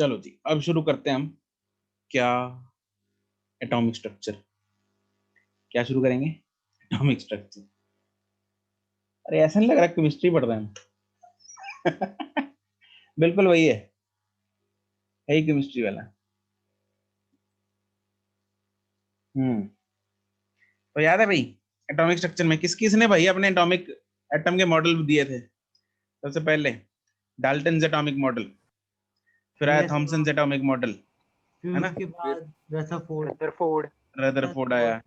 चलो जी, अब शुरू करते हैं हम। क्या एटॉमिक स्ट्रक्चर, क्या शुरू करेंगे? Atomic structure. अरे ऐसा नहीं लग रहा केमिस्ट्री पढ़ रहे हैं हम। बिल्कुल वही है ही केमिस्ट्री वाला। तो याद है भाई, एटॉमिक स्ट्रक्चर में किस किसने भाई अपने एटॉमिक एटम के मॉडल दिए थे? सबसे पहले डाल्टन्स एटॉमिक मॉडल, फिर आया Yes, थॉमसन एटॉमिक मॉडल, फिर है ना? उसके बाद रदरफोर्ड रदरफोर्ड, रदरफोर्ड आया,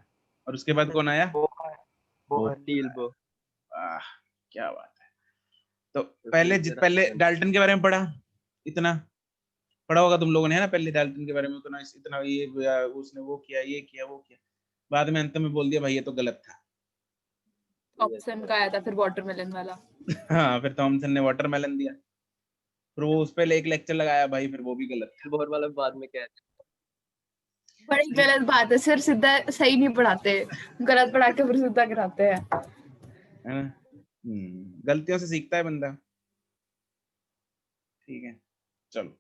और उसके बाद कौन आया? Bohr, Niels Bohr. आह, क्या बात है। तो पहले डाल्टन के बारे में पढ़ा, इतना पढ़ा होगा तुम लोगों ने, है ना? पहले डाल्टन के बारे में उतना इतना ये उसने वो किया, ये किया, वो किया, बाद में अंत में बोल दिया भाई ये तो गलत था। थॉमसन का आया था फिर वाटरमेलन वाला। हाँ, फिर थॉमसन ने वाटरमेलन दिया, फिर वो उस पे एक लेक्चर लगाया भाई, फिर वो भी गलत था। बोहर वाला बाद में क्या? बड़ी गलत बात है सर, सीधा सही नहीं पढ़ाते, गलत पढ़ा के फिर सीधा गिराते हैं, है ना? गलतियों से सीखता है बंदा। ठीक है, चलो,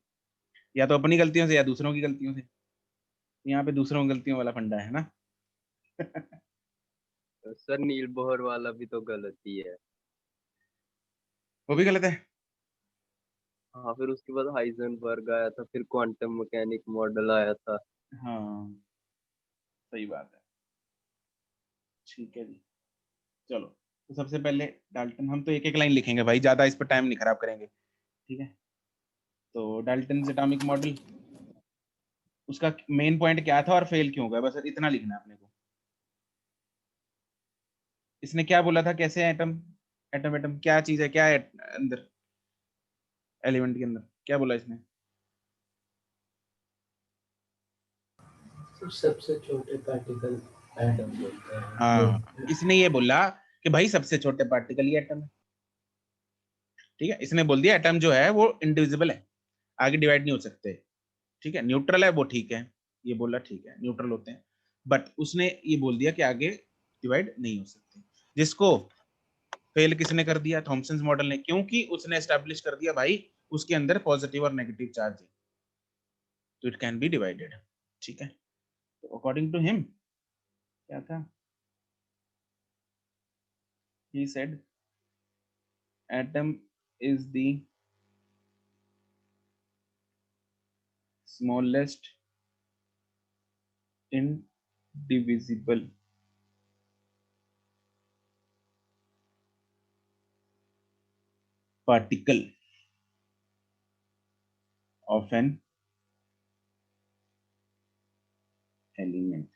या तो अपनी गलतियों से या दूसरों की गलतियों से। यहाँ पे दूसरों की गलतियों वाला फंडा है ना। सर नील बोहर वाला भी तो गलत ही है। वो भी गलत है। हाँ, फिर उसके बाद हाइजेनबर्ग आया था, फिर क्वांटम मैकेनिक मॉडल आया था। हाँ, सही बात है। ठीक है जी, चलो, तो सबसे पहले डाल्टन, हम तो एक एक लाइन लिखेंगे भाई, ज्यादा इस पर टाइम नहीं खराब करेंगे, ठीक है? तो डाल्टन एटॉमिक मॉडल, उसका मेन पॉइंट क्या था और फेल क्यों गया, बस इतना लिखना है अपने को। इसने क्या बोला था, कैसे एटम, एटम एटम क्या चीज है, क्या है अंदर, एलिमेंट के अंदर क्या बोला इसने? सबसे छोटे पार्टिकल एटम बोलते हैं। हाँ, इसने ये बोला कि भाई सबसे छोटे पार्टिकल ही एटम है। ठीक है, इसने बोल दिया एटम जो है वो इंडिविजिबल है, आगे डिवाइड नहीं हो सकते। ठीक है, न्यूट्रल है वो, ठीक है, ये बोला, ठीक है न्यूट्रल होते हैं, बट उसने ये बोल दिया कि आगे डिवाइड नहीं हो सकते, जिसको फेल किसने कर दिया? थॉमसन मॉडल ने, क्योंकि उसने एस्टैब्लिश कर दिया भाई उसके अंदर पॉजिटिव और नेगेटिव चार्ज है, तो इट कैन बी डिवाइडेड। ठीक है, तो अकॉर्डिंग टू हिम क्या था? he said atom is the smallest indivisible particle of an element.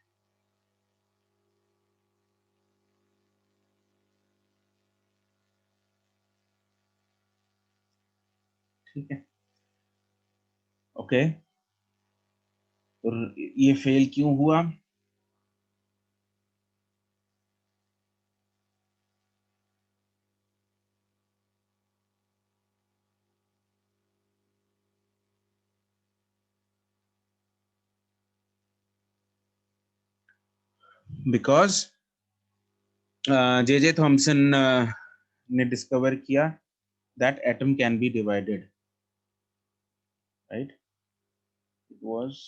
ठीक है, ओके, और ये फेल क्यों हुआ? बिकॉज जे थॉमसन ने डिस्कवर किया that atom can be divided, right? It was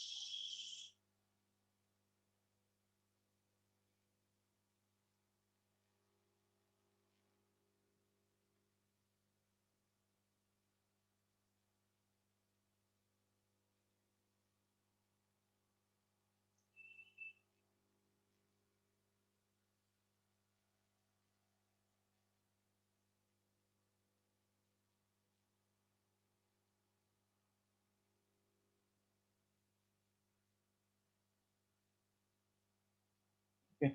okay.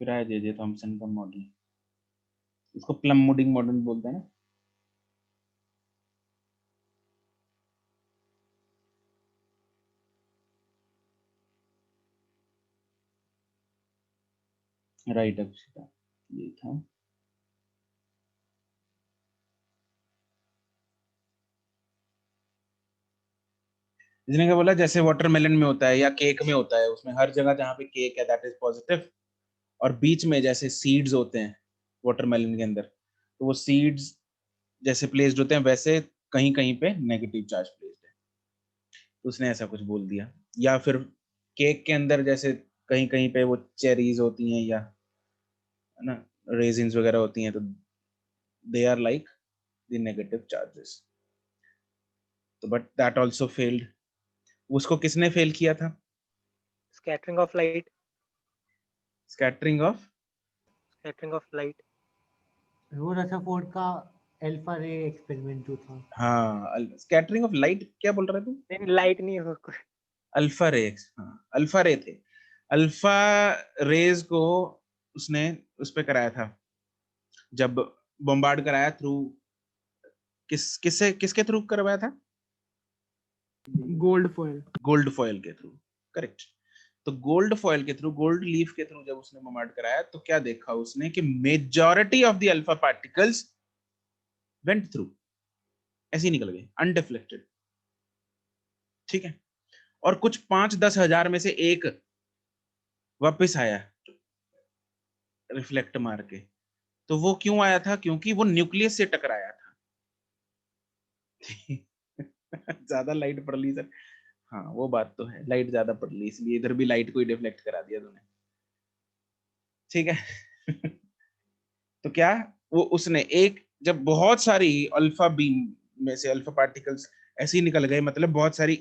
फिर आया जे थॉमसन का मॉडल, इसको प्लम मुडिंग मॉडल बोलते हैं ना। राइट, अक्षिता, ये था। इसने क्या बोला, जैसे वाटरमेलन में होता है या केक में होता है, उसमें हर जगह जहाँ पे केक है दैट इज पॉजिटिव, और बीच में जैसे सीड्स होते हैं वाटरमेलन के अंदर, तो वो सीड्स जैसे प्लेस्ड होते हैं वैसे कहीं कहीं पे नेगेटिव चार्ज प्लेस्ड है। उसने ऐसा कुछ बोल दिया। या फिर केक के अंदर जैसे कहीं कहीं पे वो चेरीज होती हैं या है ना रेजिन्स वगैरह होती हैं, तो they are like the negative charges. तो बट दैट आल्सो फेल्ड। उसको किसने फेल किया था? Scattering of light. Scattering of scattering of light. वो रदरफोर्ड का अल्फा रे एक्सपेरिमेंट जो था। हाँ, स्कैटरिंग ऑफ लाइट क्या बोल रहे थे? नहीं, लाइट नहीं हो कुछ। अल्फा रे, हाँ अल्फा रे थे। अल्फा रेज को उसने उस पे कराया था, जब बॉम्बार्ड कराया थ्रू किसके थ्रू करवाया था? Gold foil. गोल्ड फॉयल के थ्रू, करेक्ट। तो गोल्ड फॉयल के थ्रू, गोल्ड लीफ के थ्रू जब उसने बॉम्बार्ड कराया तो क्या देखा उसने कि majority of the alpha particles went through, ऐसे ही निकल गए अनडिफ्लेक्टेड। ठीक है, और कुछ 5-10 हजार में से एक वापस आया रिफ्लेक्ट मार के। तो वो क्यों आया था? क्योंकि वो न्यूक्लियस से टकराया था। ज्यादा लाइट पड़ ली सर। हाँ वो बात तो है, लाइट ज्यादा पड़ ली, इसलिए इधर भी लाइट को ही डिफ्लेक्ट करा दिया तूने। ठीक है। तो क्या वो उसने एक, जब बहुत सारी अल्फा बीम में से अल्फा पार्टिकल्स ऐसे ही निकल गए, मतलब बहुत सारी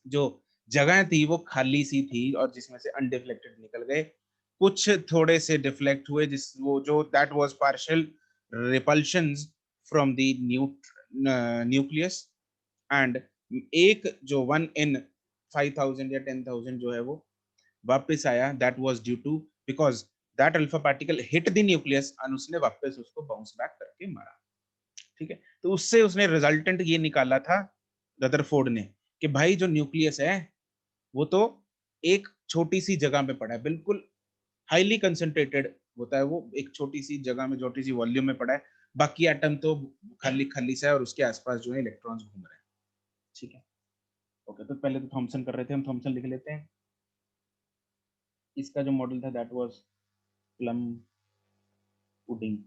जो जगह थी वो खाली सी थी और जिसमें से अनडिफ्लेक्टेड निकल गए, कुछ थोड़े से डिफ्लेक्ट हुए, जिस वो जो that was partial repulsions from the nucleus, and एक जो 1 in 5,000 या 10,000 जो है वो वापस आया, that was due to because that alpha particle hit the nucleus और उसने वापस उसको बाउंस बैक करके मारा। ठीक है, तो उससे उसने रिजल्टेंट ये निकाला था रदरफोर्ड ने कि भाई जो न्यूक्लियस है वो तो एक छोटी सी जगह में पड़ा है, बिल्कुल हाईली कंसंट्रेटेड होता है वो, एक छोटी सी जगह में छोटी सी वॉल्यूम में पड़ा है, बाकी एटम तो खाली खाली सा है और उसके आसपास जो है इलेक्ट्रॉन्स घूम रहे हैं। ठीक है, ओके। तो पहले तो थॉमसन कर रहे थे, हम थॉमसन लिख लेते हैं। इसका जो मॉडल था दैट वाज प्लम पुडिंग।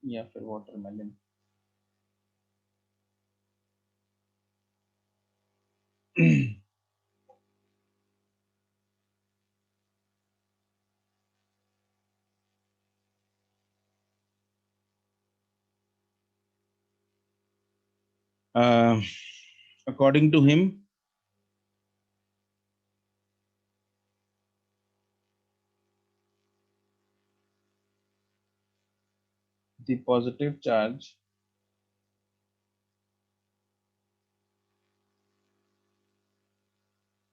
या फिर watermelon. According to him, the positive charge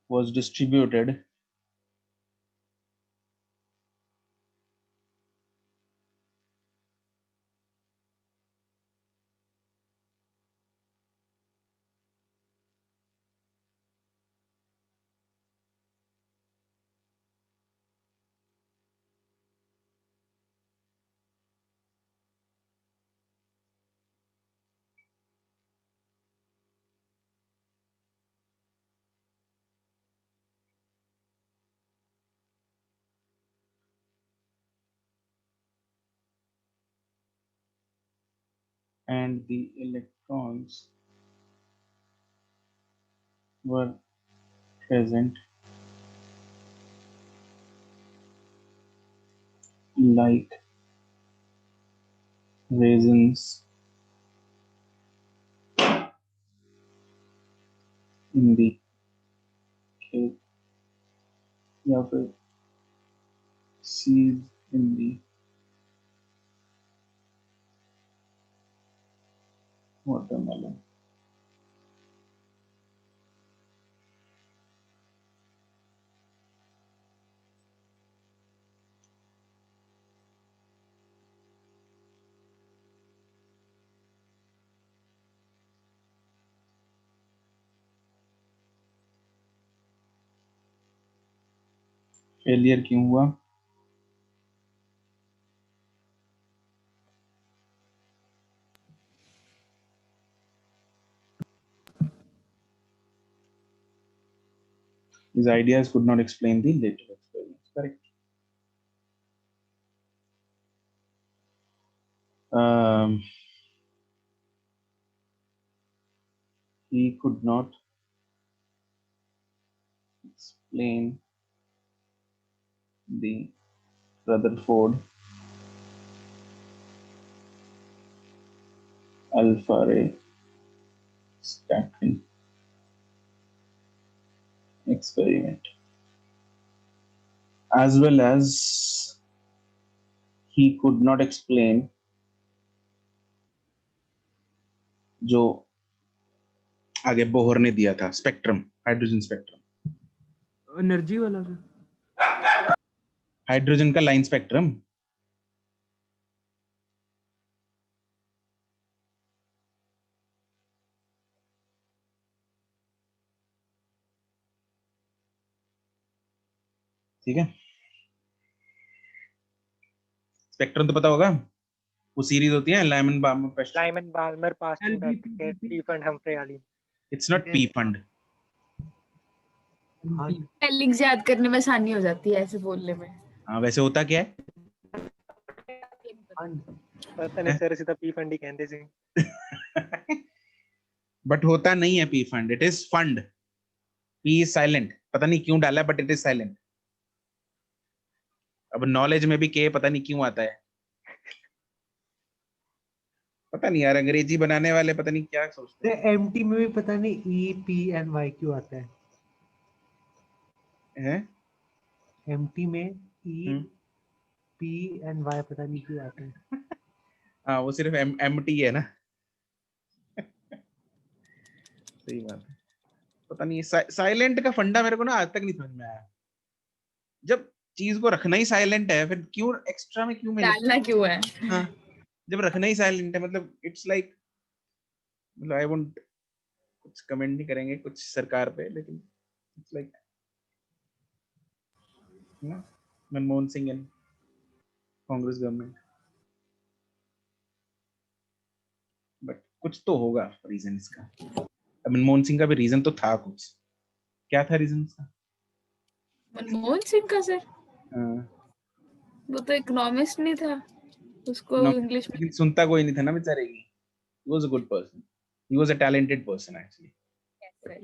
was distributed and the electrons were present like raisins in the cake, या फिर seeds in the watermelon. Failure क्यों हुआ? His ideas could not explain the later experiments. Correct. he could not explain the Rutherford alpha ray scattering experiment, as well as he could not explain जो आगे Bohr ने दिया था spectrum, hydrogen spectrum, energy वाला sir. Hydrogen का line spectrum. ठीक है, spectrum तो पता होगा, वो सीरीज होती है Lyman Barmer Lyman Balmer passed in LBP. bracket P fund Humphrey Ali. It's not P fund. हाँ, स्पेलिंग्स याद करने में आसानी हो जाती है ऐसे बोलने में। हाँ वैसे होता क्या है? fund. पता नहीं सर सीधा P fund ही कहते थे। बट होता नहीं है P fund, it is fund. P is silent, पता नहीं क्यों डाला बट इट इज साइलेंट। अब नॉलेज में भी के पता नहीं क्यों आता है, पता नहीं यार, अंग्रेजी बनाने वाले पता नहीं क्या सोचते तो एमटी में भी पता नहीं EPNY क्यों आता है। हैं। एमटी में EPNY पता नहीं क्यों आता है। हाँ वो सिर्फ एमटी है ना। सही बात है, पता नहीं साइलेंट का फंडा मेरे को ना आज तक नहीं समझ में आया। जब चीज को रखना ही साइलेंट है फिर क्यों एक्स्ट्रा में क्यों डालना क्यों है? हाँ, जब रखना ही साइलेंट है मतलब इट्स लाइक, मतलब आई वोंट कुछ कमेंट नहीं करेंगे कुछ सरकार पे, लेकिन इट्स लाइक ना Manmohan Singh and Congress government. But कुछ तो होगा रीजन इसका। मनमोहन सिंह का भी रीजन तो था कुछ, क्या था रीजन इसका? मनमोहन सिंह का सर, हाँ, वो तो इकोनॉमिस्ट नहीं था, उसको इंग्लिश में। लेकिन सुनता कोई नहीं था ना बेचारे की। He was a good person. He was a talented person actually.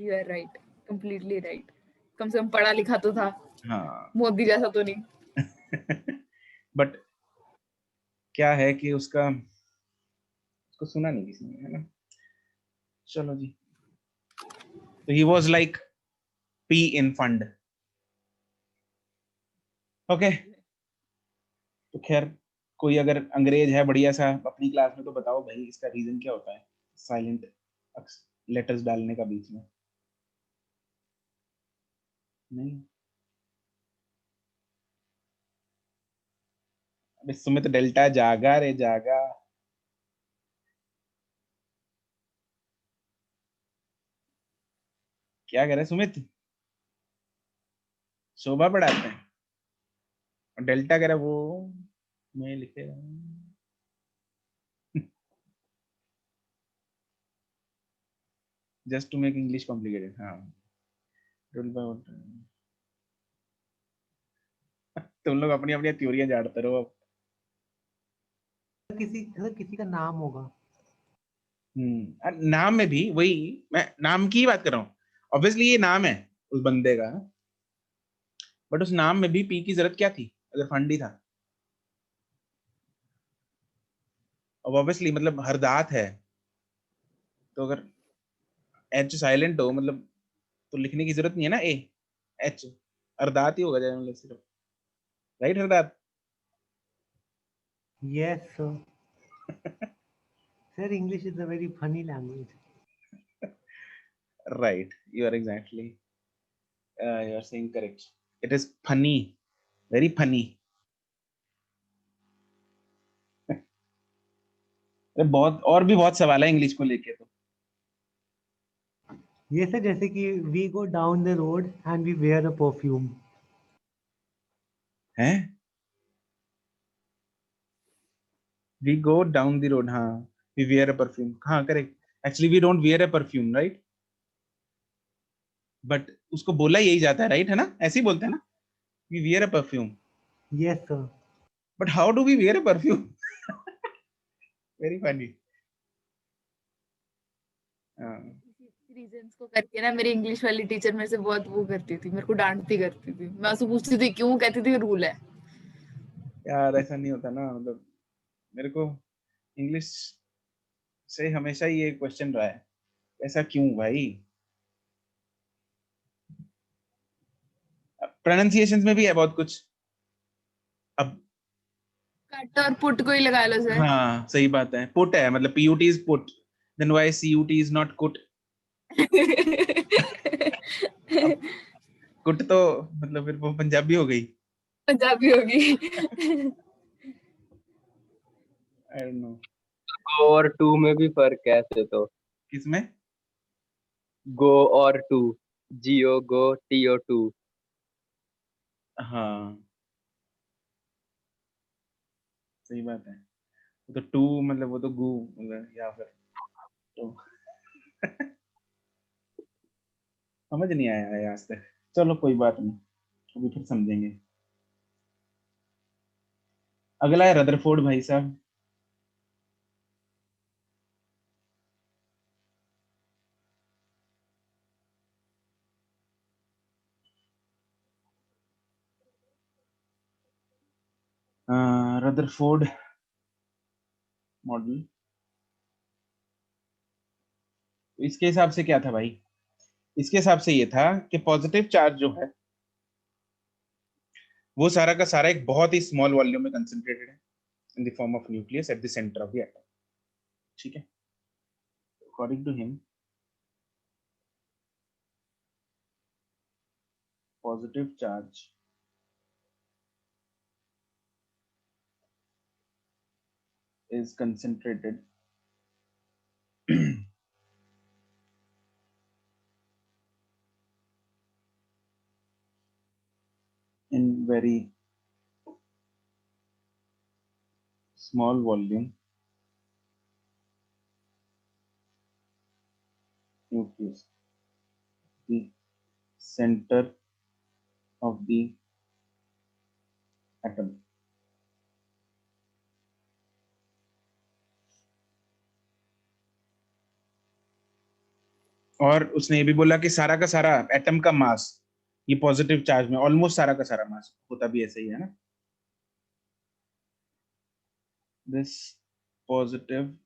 You are right, completely right. कम से कम पढ़ा लिखा तो था, हाँ। मोदी जैसा तो नहीं। बट क्या है कि उसको सुना नहीं किसी ने, है ना। चलो जी, तो he was like P in fund. Okay, तो खैर कोई अगर अंग्रेज है बढ़िया सा अपनी क्लास में तो बताओ भाई इसका रीजन क्या होता है साइलेंट लेटर्स डालने का बीच में? नहीं, अब इस समय तो डेल्टा जागा रे जागा। क्या कह रहे सुमित? शोभा पढ़ाते हैं और डेल्टा कह रहा वो मैं लिखे just to make English complicated. हाँ तुम लोग अपनी अपनी थ्योरियां झाड़ते रहो। किसी का नाम होगा। नाम में भी वही, मैं नाम की ही बात कर रहा हूँ। ऑब्वियसली ये नाम है उस बंदे का, बट उस नाम में भी पी की जरूरत क्या थी अगर फंड ही था? अब ऑब्वियसली मतलब हरदात है तो अगर एच साइलेंट हो मतलब तो लिखने की जरूरत नहीं है ना, ए एच हरदात ही होगा मतलब सिर्फ, right हरदात? Yes, sir. Sir, English is a very funny language. Right, you are exactly you are saying correct. It is funny, very funny. बहुत और भी बहुत सवाल है इंग्लिश को लेके तो। ये सर जैसे कि we go down the road and we wear a perfume. हैं? We go down the road, हाँ we wear a perfume, हाँ correct. Actually we don't wear a perfume, right? But उसको बोला यही जाता है, right है ना, ऐसे ही बोलते हैं ना, we wear a perfume. Yes, sir. But how do we wear a perfume? Very funny. Reasons को करके ना मेरी इंग्लिश वाली टीचर मेरे से बहुत वो करती थी, मेरे को डांटती करती थी। मैं उससे पूछती थी क्यों, कहती थी रूल है। यार ऐसा नहीं होता ना, मतलब मेरे को इंग्लिश से हमेशा ये क्वेश्चन रहा है, ऐसा क्यों भाई। प्रोनाउंसिएशंस में भी है बहुत कुछ। अब कट और पुट को ही लगा लो सर। हाँ सही बात है, पुट है मतलब PUT is put, then why CUT is not कुट। अब कुट तो मतलब फिर वो पंजाबी हो गई। पंजाबी होगी। आई डोंट नो गो और टू में भी फर्क है ऐसे तो। किसमें। गो और to, GO go, TO to. हाँ सही बात है, वो तो टू मतलब वो तो गू मतलब या फिर तो समझ नहीं आया है आज तक। चलो कोई बात नहीं, अभी फिर समझेंगे। अगला है रदरफोर्ड भाई साहब। रदरफोर्ड मॉडल, इसके हिसाब से क्या था भाई, इसके हिसाब से ये था कि पॉजिटिव चार्ज जो है वो सारा का सारा एक बहुत ही स्मॉल वॉल्यूम में कंसंट्रेटेड है in the form of nucleus at the centre of the atom. ठीक है, according to him positive charge is concentrated in very small volume nucleus, the center of the atom. और उसने ये भी बोला कि सारा का सारा एटम का मास ये पॉजिटिव चार्ज में ऑलमोस्ट सारा का सारा मास होता भी ऐसे ही है ना। This positive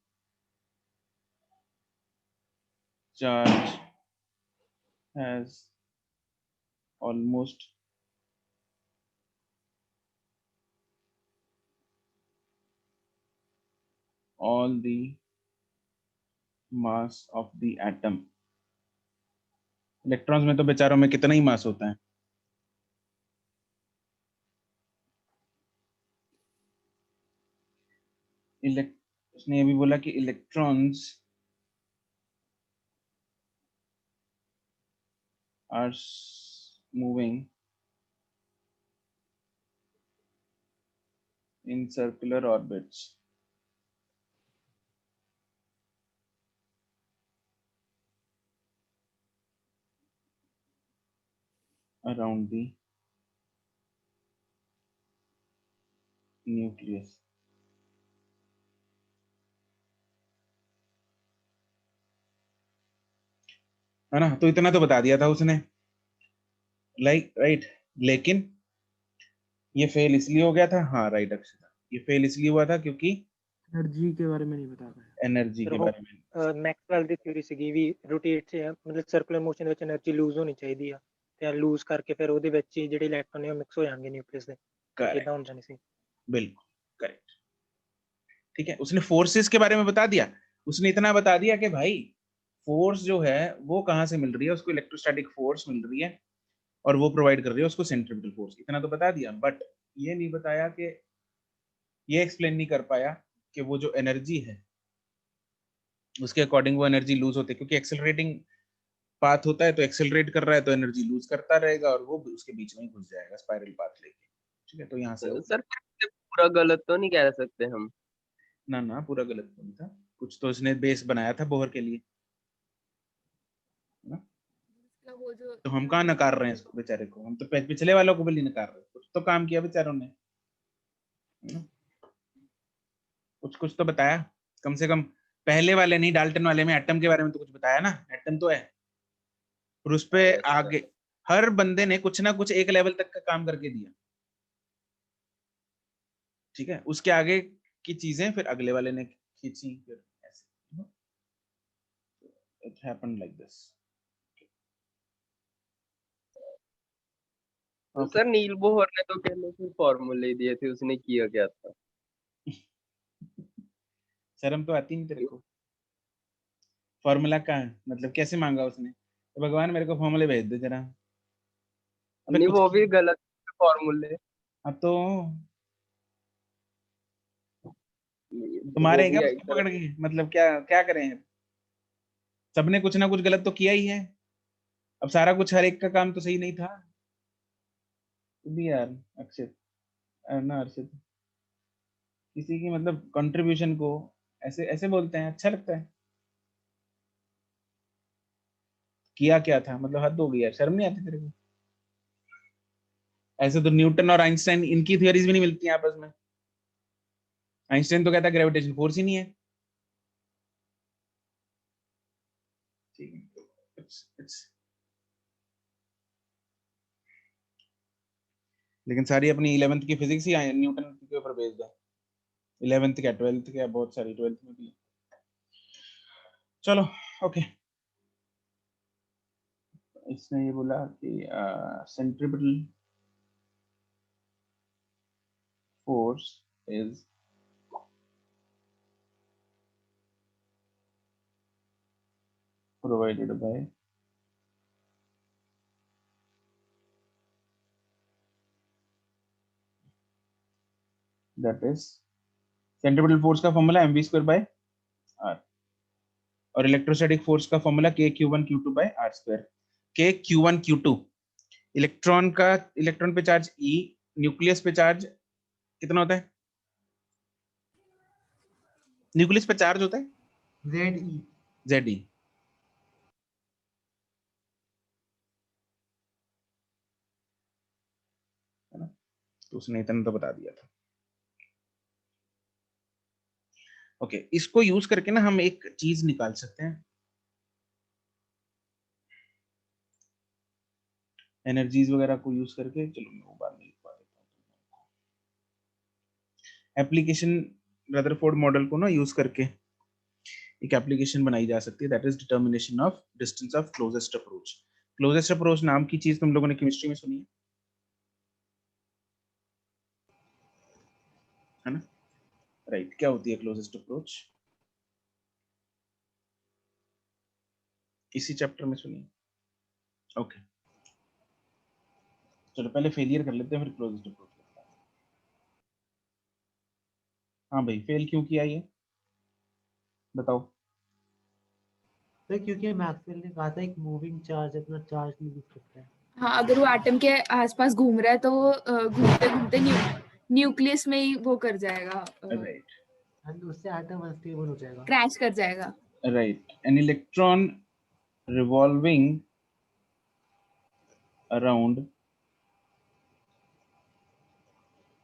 charge has almost all the mass of the atom. Electrons में तो बेचारों में कितना ही मास होता है। उसने ये भी बोला कि electrons are moving in circular orbits around the nucleus. है ना, तो इतना तो बता दिया था उसने, राइट। लेकिन ये फेल इसलिए हो गया था, हाँ राइट अक्षता, ये फेल इसलिए हुआ था क्योंकि एनर्जी के बारे में नहीं बता पाया। एनर्जी के बारे में मैक्सवेल ਦੀ ਥਿਊਰੀ ਸੀਗੀ ਵੀ ਰੋਟੇਟ ਚ ਮਤਲਬ ਸਰਕੂਲਰ ਮੋਸ਼ਨ ਵਿੱਚ એનર્ਜੀ ਲੂਜ਼ ਹੋਣੀ ਚਾਹੀਦੀ ਆ ਤੇ ਲੂਜ਼ ਕਰਕੇ ਫਿਰ ਉਹਦੇ ਵਿੱਚ ਹੀ ਜਿਹੜੇ ਇਲੈਕਟ੍ਰੋਨ ਨੇ ਉਹ ਮਿਕਸ ਹੋ ਜਾਣਗੇ ਨਿਊਕਲੀਅਸ ਦੇ। ਇਦਾਂ ਹੁੰਦਾ ਨਹੀਂ ਸੀ। बिल्कुल करेक्ट। ठीक है, उसने फोर्सेस के बारे में बता दिया, उसने इतना बता दिया कि भाई फोर्स जो है वो कहाँ से मिल रही है, उसको इलेक्ट्रोस्टैटिक फोर्स मिल रही है और वो प्रोवाइड कर रही है उसको सेंट्रीफ्यूगल फोर्स, इतना तो बता दिया। बट ये नहीं बताया कि ये एक्सप्लेन नहीं कर पाया कि वो जो एनर्जी है उसके अकॉर्डिंग वो एनर्जी लूज होती है, क्योंकि एक्सेलरेटिंग पाथ होता है तो एक्सेलरेट कर रहा है तो एनर्जी लूज करता रहेगा और वो उसके बीच में ही घुस जाएगा स्पाइरल पाथ लेके। ठीक है, तो यहाँ से सर पूरा गलत तो नहीं कह सकते हम। ना पूरा गलत नहीं था, कुछ तो इसने बेस बनाया था बोहर के लिए ना? तो हम कहाँ नकार रहे हैं इसको बेचारे को, हम तो पिछले वालों को भी नहीं नकार रहे, कुछ तो काम किया बेचारों ने, कुछ तो बताया कम से कम। पहले वाले नहीं, डाल्टन वाले में एटम के बारे में तो कुछ बताया ना, एटम तो है और उस पे अच्छा। आगे हर बंदे ने कुछ ना कुछ एक लेवल तक का काम करके दिया, ठीक है, उसके आगे की चीजें फिर अगले वाले ने खींची, फिर ऐसे इट हैपेंड लाइक दिस। तो सर नील बोहर ने तो कहने फिर फॉर्मूले दिए थे, उसने किया क्या था? शर्म तो आती नहीं तेरे को? फॉर्मूला का मतलब कैसे मांगा उसने? तो भगवान मेरे को फॉर्मूले भेज दे जरा। अबे नहीं कुछ वो भी गलत फॉर्मूले। अब तो वो मारेगा भी एक उसको तरह पकड़ के, मतलब क्या क्या करें? सबने कुछ ना कुछ गलत तो किया ही है, अब सारा कुछ हर एक का काम तो सही नहीं था। तू भी यार अक्षित, ना अर्षित, किसी की मतलब कंट्रीब्यूशन को ऐसे ऐसे बोलते हैं, अच्छा लगता है? किया क्या था मतलब, हद हो गई यार, शर्म नहीं आती तेरे को? ऐसे तो न्यूटन और आइंस्टाइन, इनकी थियरीज भी नहीं मिलती हैं आपस में। आइंस्टाइन तो कहता है ग्रेविटेशन फोर्स ही नहीं है। ठीक है, it's लेकिन सारी अपनी 11th की फिजिक्स ही न्यूटन के ऊपर बेस्ड है। 11th क्या 12th क्या, बहुत सारी 12th में भी। चलो ओके, इसने ये बोला कि centripetal force is provided by that is centripetal force का फॉर्मूला mv² by r, और इलेक्ट्रोस्टैटिक फोर्स का formula k(q1q2 by r²। k(q1q2) electron का, इलेक्ट्रॉन पे चार्ज E, न्यूक्लियस पे चार्ज कितना होता है? न्यूक्लियस पे चार्ज होता है ZE Ze, है ना? तो उसने इतना तो बता दिया था। ओके, इसको यूज करके ना हम एक चीज निकाल सकते हैं, एनर्जीज वगैरह को यूज करके। चलो मैं वो बाद में लिखवा देता हूँ। एप्लीकेशन रदरफोर्ड मॉडल को ना यूज करके एक एप्लीकेशन बनाई जा सकती है, that is determination of distance of closest approach. Closest approach नाम की चीज तुम लोगों ने केमिस्ट्री में सुनी है ना? राइट, क्या होती है क्लोजेस्ट अप्रोच? इसी चैप्टर में सुनी। ओके चलो पहले फेलियर कर लेते हैं, फिर क्लोजेस्ट अप्रोच करते हैं। हाँ भाई, फेल क्यों किया ये बताओ? तो क्योंकि मैक्सवेल ने कहा था एक मूविंग चार्ज अपना चार्ज नहीं लिख सकता है। हाँ, अगर वो एटम के आसपास घूम रहा है तो वो घूमते घूमते न्यूक्लियस में ही वो कर जाएगा, राइट एंड उससे एटम अनस्टेबल हो जाएगा। क्रैश कर जाएगा। Right, an electron revolving around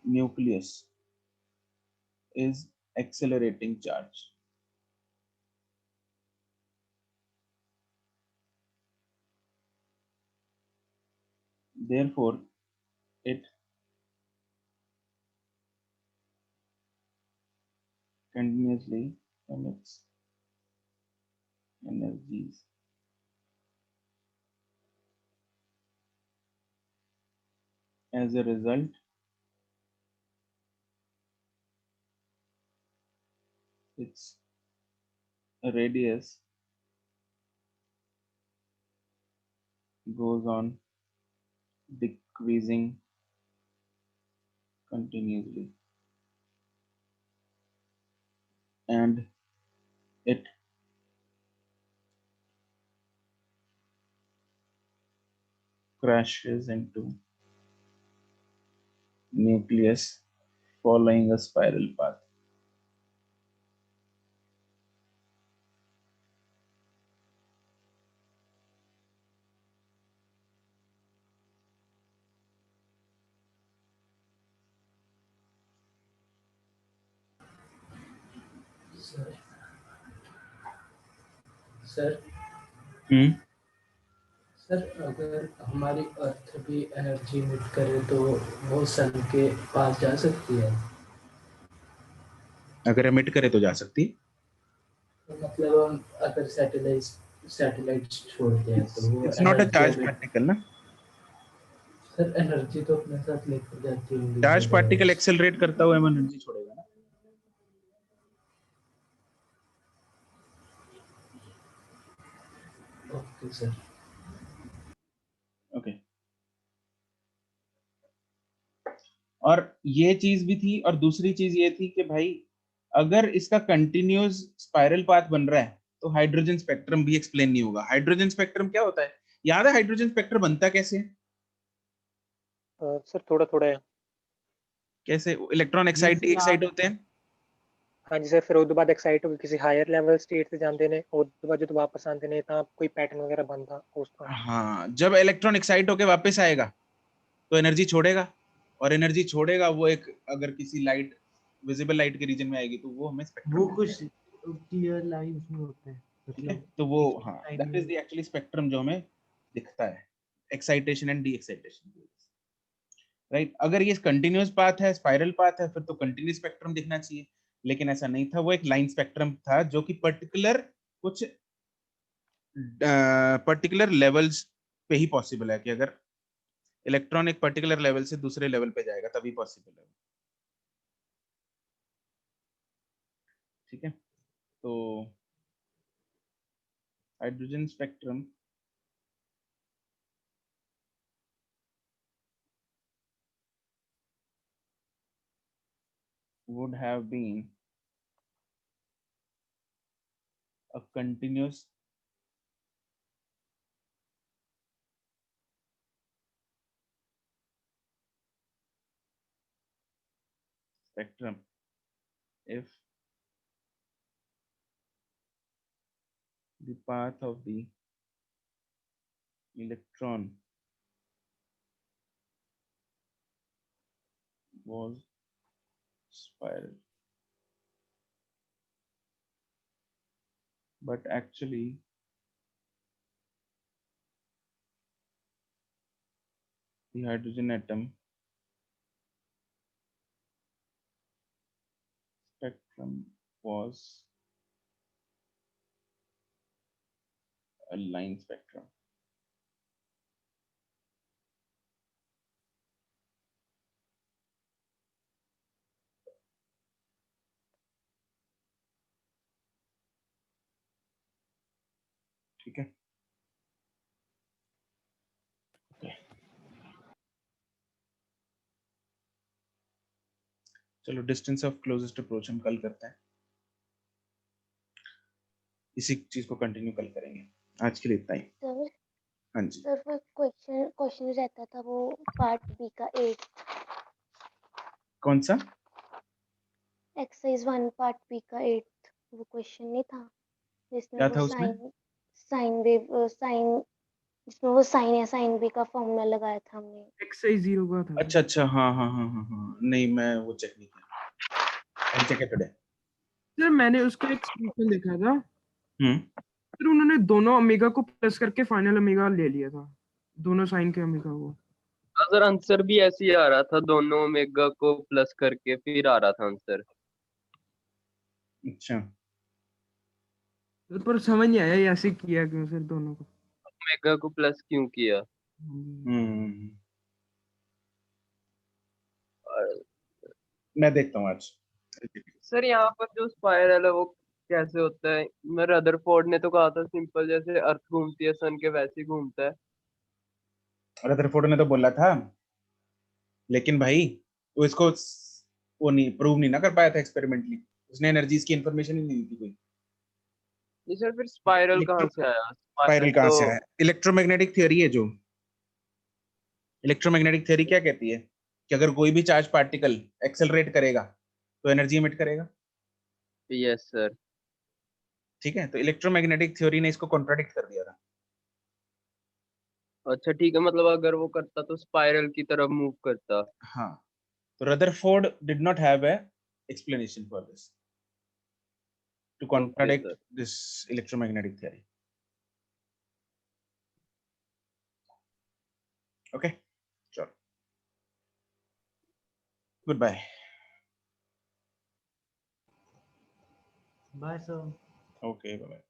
nucleus is accelerating charge. Therefore, it continuously emits energies. As a result, its radius goes on decreasing continuously, and it crashes into nucleus following a spiral path. Sir Hmm? Sir अगर हमारी अर्थ भी energy emit करे तो वो सन के पास जा सकती है? अगर एमिट करे तो जा सकती है। तो मतलब हम अगर सैटेलाइट्स छोड़ते हैं तो वो it's not a energy charge emit, particle ना। सर एनर्जी तो अपने साथ लेकर जाती होंगी चार्ज जब पार्टिकल एक्सेलरेट करता हुआ एनर्जी छोड़ेगा ना। Okay sir. ओके और ये चीज भी थी, और दूसरी चीज ये थी कि भाई अगर इसका कंटिन्यूअस स्पाइरल पाथ बन रहा है तो हाइड्रोजन स्पेक्ट्रम भी एक्सप्लेन नहीं होगा। हाइड्रोजन स्पेक्ट्रम क्या होता है, याद है हाइड्रोजन स्पेक्ट्रम बनता कैसे है? सर थोड़ा थोड़ा है। कैसे इलेक्ट्रॉन एक्साइट जैसे एक्साइट आप होते हैं? हाँ जी सर, फिर ਉਹਦੇ ਬਾਅਦ ਐਕਸਾਈਟ ਹੋ ਕੇ ਕਿਸੇ ਹਾਇਰ ਲੈਵਲ ਸਟੇਟ ਤੇ ਜਾਂਦੇ ਨੇ, ਉਹਦੇ ਬਾਅਦ ਜਦੋਂ ਵਾਪਸ ਆਉਂਦੇ ਨੇ ਤਾਂ ਕੋਈ ਪੈਟਰਨ ਵਗੈरह बनता ਉਸ ਤੋਂ। हाँ, जब इलेक्ट्रॉन एक्साइट होके वापस आएगा तो एनर्जी छोड़ेगा, और एनर्जी छोड़ेगा वो एक, अगर किसी लाइट विजिबल लाइट के रीजन में आएगी तो वो हमें स्पेक्ट्रम वो मिलता है। कुछ क्लियर लाइंस में होते हैं, ठीक है, मतलब तो वो एक हाँ लाइन दैट इज में। द एक्चुअली स्पेक्ट्रम जो हमें दिखता है, excitation and D excitation. Right, अगर ये कंटिन्यूअस पाथ है, स्पाइरल पाथ है, फिर तो कंटिन्यूअस स्पेक्ट्रम दिखना चाहिए, लेकिन ऐसा नहीं था, वो एक लाइन स्पेक्ट्रम था जो कि पर्टिकुलर कुछ पर्टिकुलर लेवल्स पे ही पॉसिबल है कि अगर इलेक्ट्रॉन एक पर्टिकुलर लेवल से दूसरे लेवल पे जाएगा तभी पॉसिबल है। ठीक है, तो hydrogen spectrum would have been a continuous spectrum if the path of the electron was spiral. But actually the hydrogen atom spectrum was a line spectrum. ठीक है, चलो डिस्टेंस ऑफ क्लोजेस्ट अप्रोच हम कल करते हैं, इसी चीज को कंटिन्यू कल करेंगे। आज के लिए इतना ही। सर हाँ जी, सर वो क्वेश्चन रहता था वो पार्ट बी का 8 कौन सा? एक्सरसाइज 1 पार्ट बी का 8 वो क्वेश्चन नहीं था जिसमें क्या वो था उसमें? साइन वेव साइन जिसमें वो साइन या साइन बी का फॉर्मूला लगाया था हमने। एक्सरसाइज 0 का था। अच्छा अच्छा, हाँ हाँ हाँ हाँ हाँ, नहीं मैं वो चेक नहीं किया, I check it today. Sir मैंने उसका एक सॉल्यूशन देखा था, हम्म, फिर उन्होंने दोनों ओमेगा को प्लस करके फाइनल ओमेगा ले लिया था, दोनों साइन के ओमेगा को। सर आंसर भी ऐसे ही आ रहा था, दोनों ओमेगा को प्लस करके फिर आ रहा था आंसर। अच्छा पर समझ नहीं आया ये ऐसे किया क्यों सर दोनों को। ओमेगा को प्लस क्यों किया? हम्म, और मैं देखता हूँ आज। सर यहाँ पर जो स्पाइरल है वो कैसे होता है? मैं रदरफोर्ड ने तो कहा था सिंपल जैसे अर्थ घूमती है सन के वैसे ही घूमता है। रदरफोर्ड ने तो बोला था, लेकिन भाई वो इसको वो नहीं प्रूव नहीं ना कर पाया था एक्सपेरिमेंटली, उसने एनर्जीज की इंफॉर्मेशन ही नहीं दी थी कोई। ये सर फिर स्पाइरल कहाँ से आया? स्पाइरल स्पाइरल कहाँ तो से आया? इलेक्ट्रोमैग्नेटिक थ्योरी है जो, इलेक्ट्रोमैग्नेटिक थ्योरी क्या कहती है कि अगर कोई भी चार्ज पार्टिकल एक्सेलरेट करेगा तो एनर्जी इमिट करेगा। Yes sir. ठीक है, तो इलेक्ट्रोमैग्नेटिक थ्योरी ने इसको कॉन्ट्राडिक्ट कर दिया था। अच्छा ठीक है, मतलब अगर वो करता तो स्पाइरल की तरफ मूव करता। हाँ, तो Rutherford did not have a explanation for this to okay contradict sir. this electromagnetic theory. Okay चलो good bye bye sir. Okay bye.